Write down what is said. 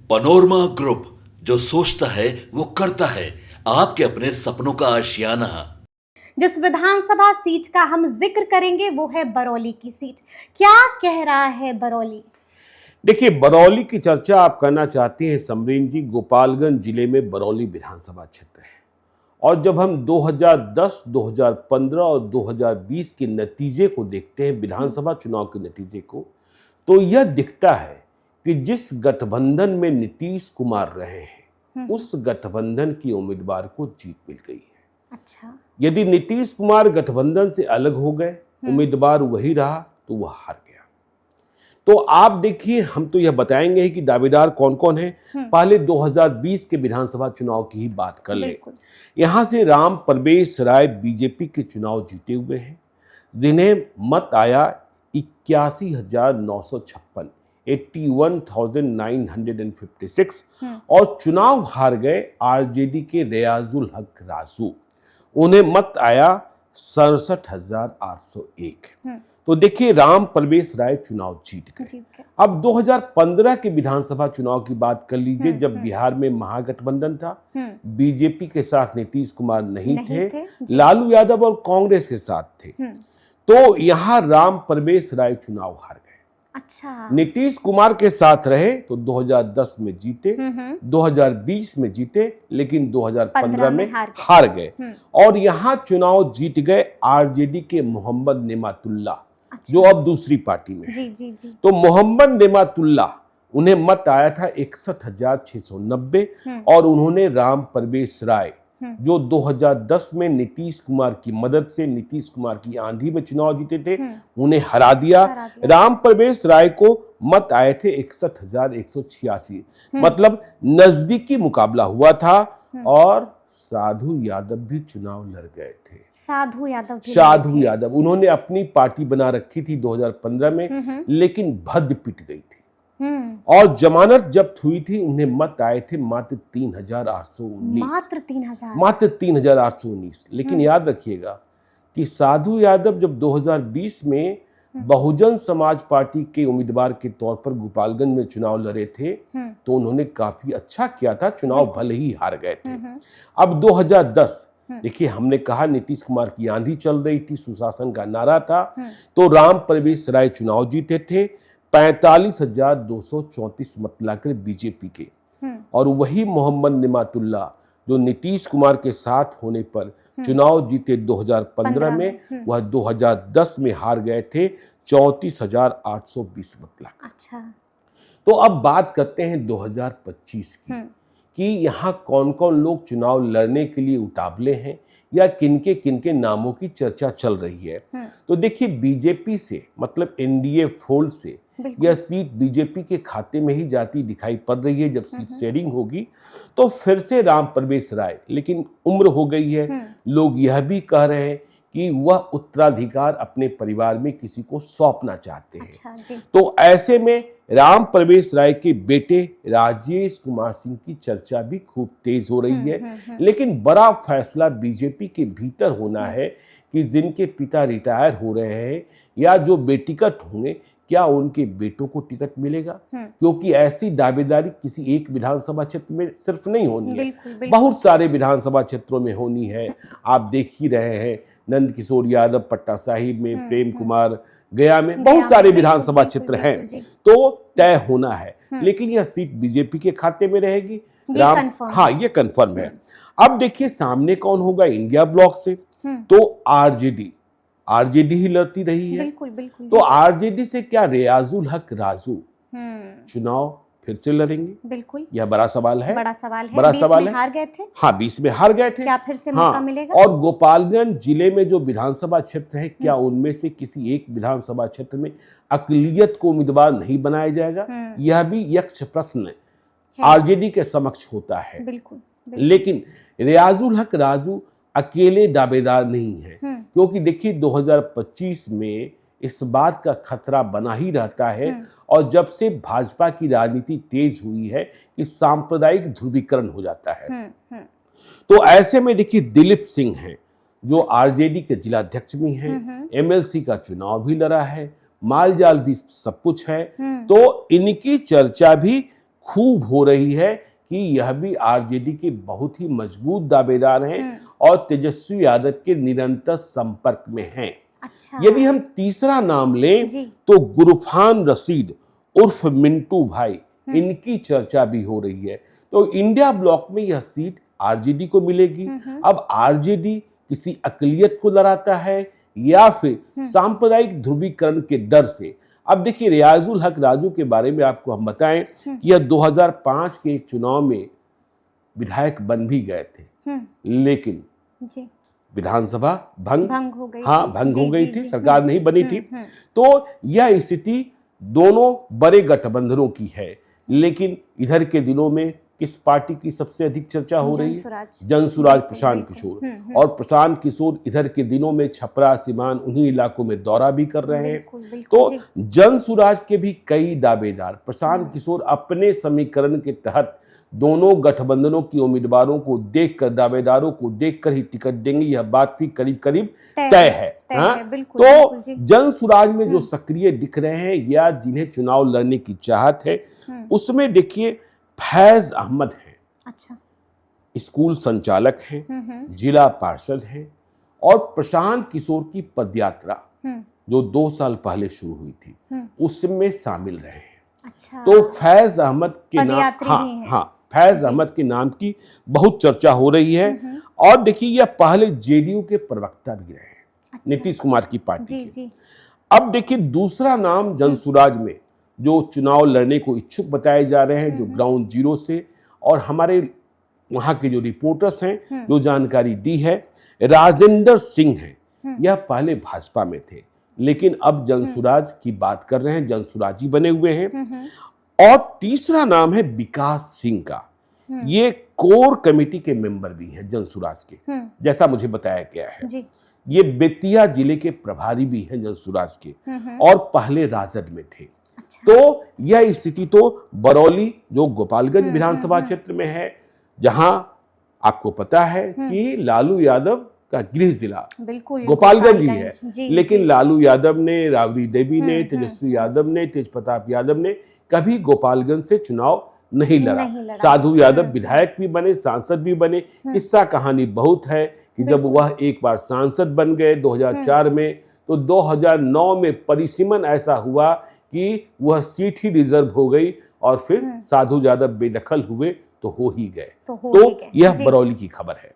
Panorama group, जो सोचता है वो करता है। आपके अपने सपनों का आशियाना। जिस विधानसभा सीट का हम जिक्र करेंगे वो है बरौली की सीट। क्या कह रहा है बरौली? देखिए, बरौली की चर्चा आप करना चाहते हैं समरीन जी। गोपालगंज जिले में बरौली विधानसभा क्षेत्र है और जब हम 2010, 2015 और 2020 के नतीजे को देखते हैं, विधानसभा चुनाव के नतीजे को, तो यह दिखता है कि जिस गठबंधन में नीतीश कुमार रहे हैं उस गठबंधन की उम्मीदवार को जीत मिल गई है। अच्छा। यदि नीतीश कुमार गठबंधन से अलग हो गए, उम्मीदवार वही रहा, तो वह हार गया। तो आप देखिए, हम तो यह बताएंगे कि दावेदार कौन कौन है। पहले 2020 के विधानसभा चुनाव की ही बात कर ले। यहां से राम परवेश राय बीजेपी के चुनाव जीते हुए हैं, जिन्हें मत आया 81,956, 81,956, और चुनाव हार गए आरजेडी के रियाजुल हक राजू। उन्हें मत आया 67,801। तो देखिए, राम परवेश राय चुनाव जीत गए। अब 2015 के विधानसभा चुनाव की बात कर लीजिए, जब बिहार में महागठबंधन था, बीजेपी के साथ नीतीश कुमार नहीं थे, लालू यादव और कांग्रेस के साथ थे। तो यहां राम परवेश राय चुनाव हार गए। अच्छा। नीतीश कुमार के साथ रहे तो 2010 में जीते, 2020 में जीते, लेकिन 2015 में हार गए। और यहां चुनाव जीत गए आरजेडी के मोहम्मद नेमातुल्ला। अच्छा। जो अब दूसरी पार्टी में है। जी। तो मोहम्मद नेमातुल्ला, उन्हें मत आया था 61,690, और उन्होंने राम परवेश राय, जो 2010 में नीतीश कुमार की मदद से, नीतीश कुमार की आंधी में चुनाव जीते थे, उन्हें हरा दिया। राम परवेश राय को मत आए थे 61,186। मतलब नजदीकी मुकाबला हुआ था। और साधु यादव भी चुनाव लड़ गए थे। साधु यादव उन्होंने अपनी पार्टी बना रखी थी 2015 में, लेकिन भद्द पिट गई थी। और जमानत जब्त हुई थी। उन्हें मत आए थे मात्र 3,819। मात्र 3,819। लेकिन याद रखिएगा कि साधु यादव जब 2020 में बहुजन समाज पार्टी के उम्मीदवार के तौर पर गोपालगंज में चुनाव लड़े थे, तो उन्होंने काफी अच्छा किया था। चुनाव भले ही हार गए थे। अब 2010, देखिए, हमने कहा नीतीश कुमार की आंधी चल रही थी, सुशासन का नारा था, तो राम परवेश राय चुनाव जीते थे 45,234 मत लाकर बीजेपी के। और वही मोहम्मद नेमातुल्ला, जो नीतीश कुमार के साथ होने पर चुनाव जीते 2015 में, वह 2010 में हार गए थे 34,820 मत लाकर। अच्छा। तो अब बात करते हैं 2025 की, कि यहाँ कौन कौन लोग चुनाव लड़ने के लिए उतावले हैं या किनके किनके नामों की चर्चा चल रही है। तो देखिए, बीजेपी से, मतलब एनडीए फोल्ड से, यह सीट बीजेपी के खाते में ही जाती दिखाई पड़ रही है। जब सीट शेयरिंग होगी तो फिर से राम परवेश राय, लेकिन उम्र हो गई है, लोग यह भी कह रहे हैं कि वह उत्तराधिकार अपने परिवार में किसी को सौंपना चाहते हैं। अच्छा जी। तो ऐसे में राम परवेश राय के बेटे राजेश कुमार सिंह की चर्चा भी खूब तेज हो रही है। लेकिन बड़ा फैसला बीजेपी के भीतर होना है कि जिनके पिता रिटायर हो रहे हैं या जो बेटिकट होंगे, क्या उनके बेटों को टिकट मिलेगा? क्योंकि ऐसी दावेदारी किसी एक विधानसभा क्षेत्र में सिर्फ नहीं होनी है, बहुत सारे विधानसभा क्षेत्रों में होनी है। आप देख ही रहे हैं, नंद किशोर यादव पटना साहिब में, प्रेम कुमार गया में, बहुत सारे विधानसभा क्षेत्र हैं। तो तय होना है, लेकिन यह सीट बीजेपी के खाते में रहेगी। हाँ, ये कंफर्म है। अब देखिए, सामने कौन होगा इंडिया ब्लॉक से, तो आरजेडी ही लड़ती रही है। बिल्कुल। तो आरजेडी से क्या रियाजुल हक राजू चुनाव फिर से लड़ेंगे? बिल्कुल। यह बड़ा सवाल है। हार गए थे। हाँ, 20 में हार गए थे। क्या फिर से मौका मिलेगा? और गोपालगंज जिले में जो विधानसभा क्षेत्र है, क्या उनमें से किसी एक विधानसभा क्षेत्र में अकलियत को उम्मीदवार नहीं बनाया जाएगा? यह भी यक्ष प्रश्न आरजेडी के समक्ष होता है। बिल्कुल। लेकिन रियाजुल हक राजू अकेले दावेदार नहीं है, क्योंकि देखिए 2025 में इस बात का खतरा बना ही रहता है, और जब से भाजपा की राजनीति तेज हुई है कि सांप्रदायिक ध्रुवीकरण हो जाता है। तो ऐसे में देखिए, दिलीप सिंह हैं, जो आरजेडी के जिलाध्यक्ष भी हैं, एमएलसी का चुनाव भी लड़ा है, माल जाल भी सब कुछ है। तो इनकी चर्चा भी खूब हो रही है कि यह भी आरजेडी के बहुत ही मजबूत दावेदार हैं और तेजस्वी यादव के निरंतर संपर्क में हैं। अच्छा। यदि हम तीसरा नाम लें जी। तो गुरफान रशीद उर्फ मिंटू भाई, इनकी चर्चा भी हो रही है। तो इंडिया ब्लॉक में यह सीट आरजेडी को मिलेगी। अब आरजेडी किसी अकलियत को लड़ाता है या फिर सांप्रदायिक ध्रुवीकरण के डर से। अब देखिए, रियाजुल हक राजू के बारे में आपको हम बताएं कि यह 2005 के एक चुनाव में विधायक बन भी गए थे, लेकिन जी। विधानसभा भंग हो गई भंग जी, हो गई जी, थी, जी, सरकार नहीं बनी थी। तो यह स्थिति दोनों बड़े गठबंधनों की है। लेकिन इधर के दिनों में किस पार्टी की सबसे अधिक चर्चा हो रही है? जनसुराज प्रशांत किशोर। और प्रशांत किशोर इधर के दिनों में छपरा, सीवान, उन्हीं इलाकों में दौरा भी कर रहे हैं। तो जनसुराज के भी कई दावेदार प्रशांत किशोर अपने समीकरण के तहत दोनों गठबंधनों की उम्मीदवारों को देखकर, दावेदारों को देखकर ही टिकट देंगे, यह बात भी करीब करीब तय है। तो जनसुराज में जो सक्रिय दिख रहे हैं या जिन्हें चुनाव लड़ने की चाहत है, उसमें देखिए फैज अहमद हैं। अच्छा। स्कूल संचालक हैं, जिला पार्षद हैं और प्रशांत किशोर की पदयात्रा जो 2 साल पहले शुरू हुई थी उसमें शामिल रहे हैं। अच्छा। तो फैज अहमद के नाम, फैज अहमद के नाम की बहुत चर्चा हो रही है। और देखिए, यह पहले जेडीयू के प्रवक्ता भी रहे हैं। अच्छा। नीतीश कुमार की पार्टी के। अब देखिए, दूसरा नाम जनसुराज में जो चुनाव लड़ने को इच्छुक बताए जा रहे हैं, जो ग्राउंड जीरो से, और हमारे वहां के जो रिपोर्टर्स हैं जो जानकारी दी है, राजेंद्र सिंह हैं। यह पहले भाजपा में थे लेकिन अब जनसुराज की बात कर रहे हैं, जनसुराजी बने हुए हैं। और तीसरा नाम है विकास सिंह का। ये कोर कमेटी के मेंबर भी हैं जनसुराज के, जैसा मुझे बताया गया है जी। ये बेतिया जिले के प्रभारी भी हैं जनसुराज के और पहले राजद में थे। अच्छा। तो यह स्थिति तो बरौली जो गोपालगंज विधानसभा क्षेत्र में है, जहां आपको पता है कि लालू यादव का गृह जिला गोपालगंज ही है। लेकिन लालू यादव ने, राबड़ी देवी ने, तेजस्वी यादव ने, तेजप्रताप यादव ने कभी गोपालगंज से चुनाव नहीं लड़ा। साधु यादव विधायक भी बने, सांसद भी बने। किस्सा कहानी बहुत है कि जब वह एक बार सांसद बन गए 2004 में, तो 2009 में परिसीमन ऐसा हुआ कि वह सीट ही रिजर्व हो गई और फिर साधु यादव बेदखल हुए तो हो ही गए। तो यह बरौली की खबर है।